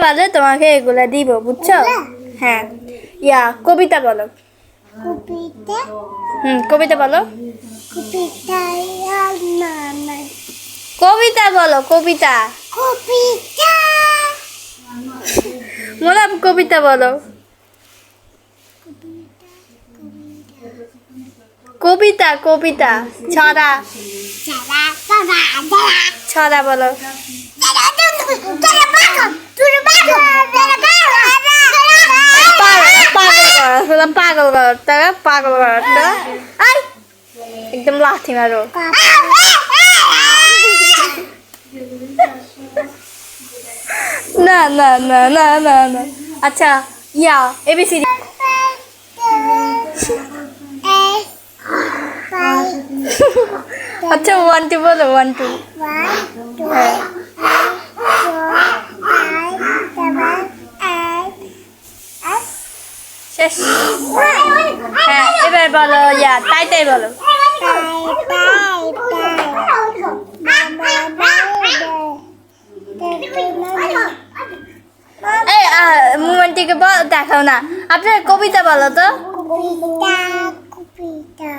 বলো তোমাকে এগুলা দিব বুঝছো হ্যাঁ ইয়া কবিতা বলো কবিতা কবিতা বলো কবিতা কবিতা বলো কবিতা কবিতা মোলাম কবিতা বলো কবিতা কবিতা ছড়া সারা বাবা ছড়া বলো পাগল করতে পাগল করতে আই একদম লাথি মারো না না না না না না আচ্ছা ইয়া এবিসিডি আচ্ছা 1 2 বলো 1 2 হ্যাঁ শেষ হ্যাঁ এবার বলো ইয়া তাই তাই বলো এই মোমেন্টটিকে দেখাও না আপনার কবিতা বলো তো কবিতা কবিতা